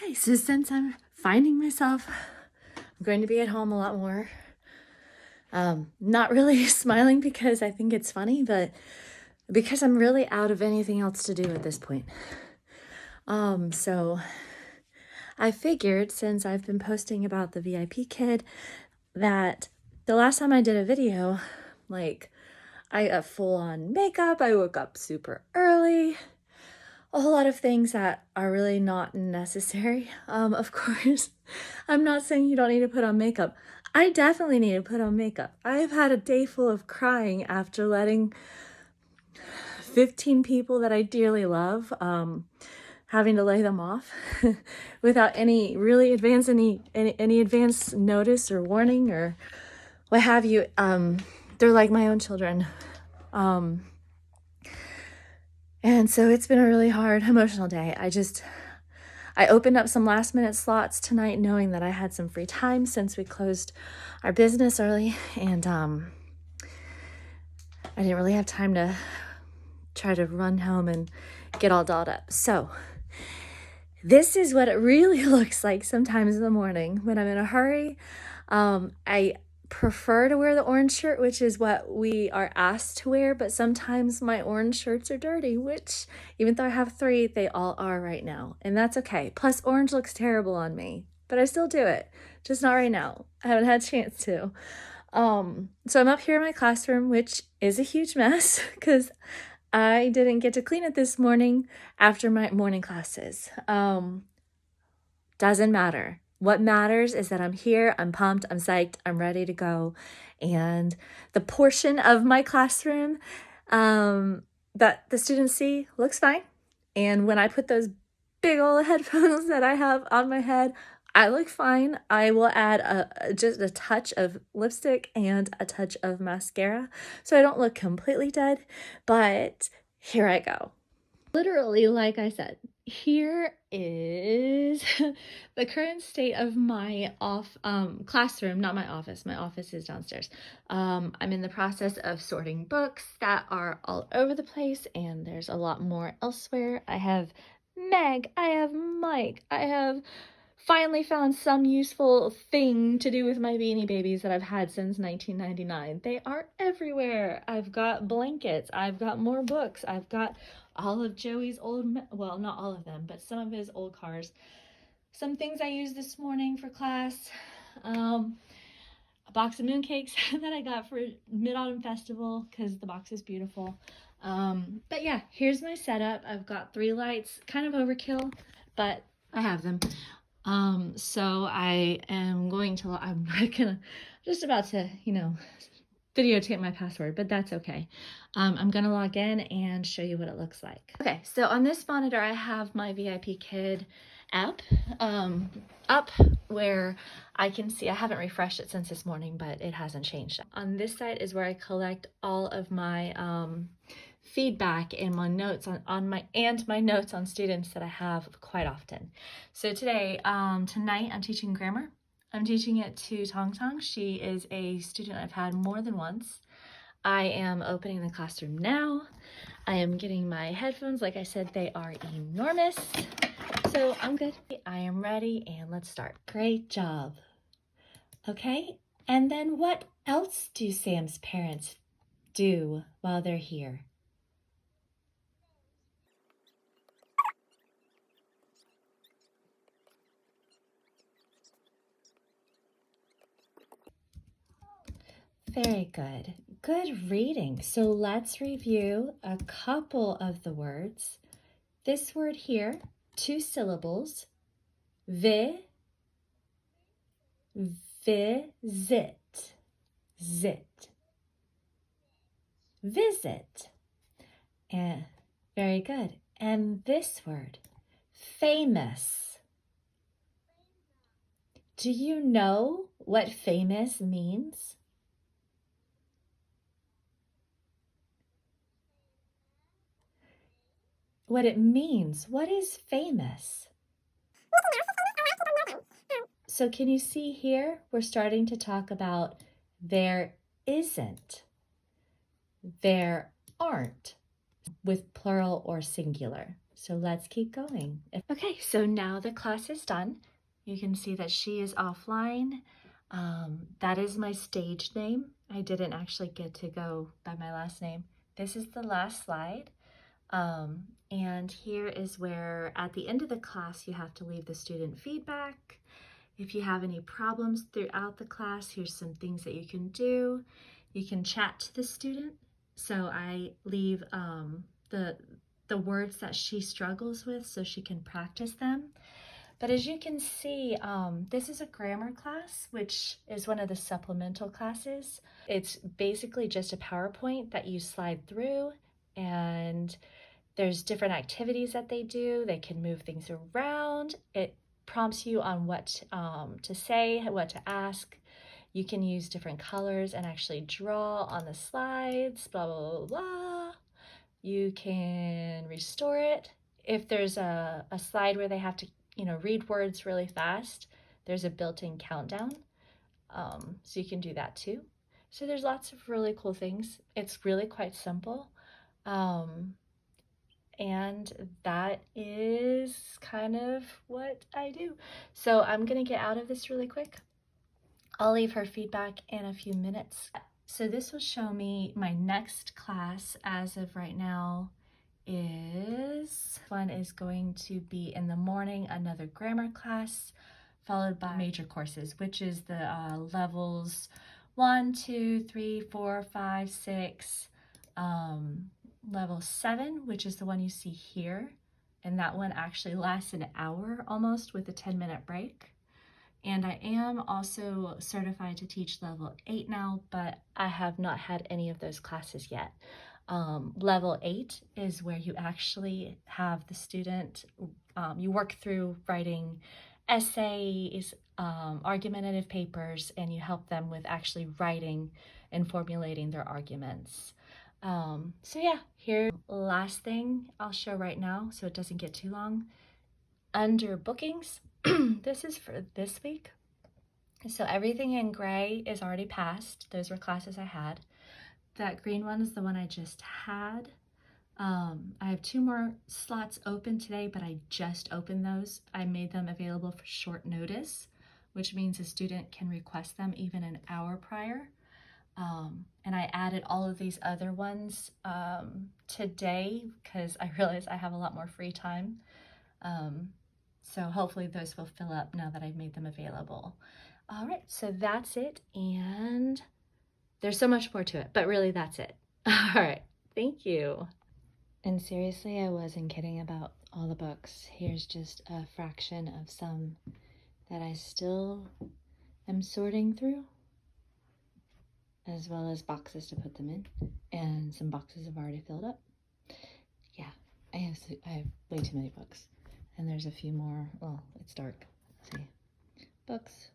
Okay, so since I'm finding myself, I'm going to be at home a lot more. Not really smiling because I think it's funny, but because I'm really out of anything else to do at this point. So I figured, since I've been posting about the VIPKID, that the last time I did a video, like, I got full on makeup, I woke up super early, a whole lot of things that are really not necessary. Of course, I'm not saying you don't need to put on makeup. I definitely need to put on makeup. I've had a day full of crying after letting 15 people that I dearly love, having to lay them off without any really advance, any advance notice or warning or what have you. They're like my own children. And so it's been a really hard emotional day. I opened up some last minute slots tonight knowing that I had some free time since we closed our business early, and I didn't really have time to try to run home and get all dolled up. So this is what it really looks like sometimes in the morning when I'm in a hurry. I prefer to wear the orange shirt, which is what we are asked to wear, but sometimes my orange shirts are dirty, which even though I have 3, they all are right now, and that's okay. Plus, orange looks terrible on me, but I still do it, just not right now. I haven't had a chance to. So I'm up here in my classroom, which is a huge mess because I didn't get to clean it this morning after my morning classes. Doesn't matter. What matters is that I'm here, I'm pumped, I'm psyched, I'm ready to go. And the portion of my classroom that the students see looks fine. And when I put those big old headphones that I have on my head, I look fine. I will add just a touch of lipstick and a touch of mascara so I don't look completely dead, but here I go. Literally, like I said, here is the current state of my classroom, not my office. My office is downstairs. I'm in the process of sorting books that are all over the place, and there's a lot more elsewhere. I have Meg, I have Mike, I have finally found some useful thing to do with my Beanie Babies that I've had since 1999. They are everywhere. I've got blankets, I've got more books, I've got all of Joey's old, well, not all of them, but some of his old cars. Some things I used this morning for class. A box of mooncakes that I got for Mid-Autumn Festival because the box is beautiful. But yeah, here's my setup. I've got 3 lights, kind of overkill, but I have them. So I am going to, I'm not gonna, just about to, videotape my password, but that's okay. I'm gonna log in and show you what it looks like. Okay, so on this monitor, I have my VIPKID app up where I can see, I haven't refreshed it since this morning, but it hasn't changed. On this side is where I collect all of my feedback and my notes on my notes on students that I have quite often. So tonight I'm teaching grammar. I'm teaching it to Tong Tong. She is a student I've had more than once. I am opening the classroom now. I am getting my headphones. Like I said, they are enormous. So I'm good. I am ready, and let's start. Great job. Okay, and then what else do Sam's parents do while they're here? Very good. Good reading. So let's review a couple of the words. This word here, 2 syllables. Visit. Zit. Visit. And very good. And this word, famous. Do you know what famous means? What it means. What is famous? So can you see here, we're starting to talk about there isn't, there aren't, with plural or singular. So let's keep going. Okay, so now the class is done. You can see that she is offline. That is my stage name. I didn't actually get to go by my last name. This is the last slide. And here is where at the end of the class, you have to leave the student feedback. If you have any problems throughout the class, here's some things that you can do. You can chat to the student. So I leave the words that she struggles with so she can practice them. But as you can see, this is a grammar class, which is one of the supplemental classes. It's basically just a PowerPoint that you slide through, and there's different activities that they do. They can move things around. It prompts you on what to say, what to ask. You can use different colors and actually draw on the slides, blah, blah, blah, blah. You can restore it. If there's a slide where they have to, read words really fast, there's a built-in countdown. So you can do that too. So there's lots of really cool things. It's really quite simple. And that is kind of what I do. So I'm gonna get out of this really quick. I'll leave her feedback in a few minutes. So this will show me my next class as of right now one is going to be in the morning, another grammar class, followed by major courses, which is the levels 1, 2, 3, 4, 5, 6, level 7, which is the one you see here. And that one actually lasts an hour almost with a 10-minute break. And I am also certified to teach level 8 now, but I have not had any of those classes yet. Level 8 is where you actually have the student, you work through writing essays, argumentative papers, and you help them with actually writing and formulating their arguments. So yeah, here, last thing I'll show right now so it doesn't get too long. Under bookings, this is for this week. So everything in gray is already passed. Those were classes I had. That green one is the one I just had. I have 2 more slots open today, but I just opened those. I made them available for short notice, which means a student can request them even an hour prior. And I added all of these other ones today because I realized I have a lot more free time. So hopefully those will fill up now that I've made them available. All right, so that's it. And there's so much more to it, but really that's it. All right, thank you. And seriously, I wasn't kidding about all the books. Here's just a fraction of some that I still am sorting through, as well as boxes to put them in. And some boxes have already filled up. Yeah, I have way too many books. And there's a few more, well, it's dark. Let's see. Books,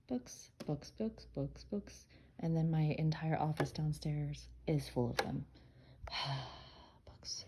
books, books, books, books, books. And then my entire office downstairs is full of them. Books.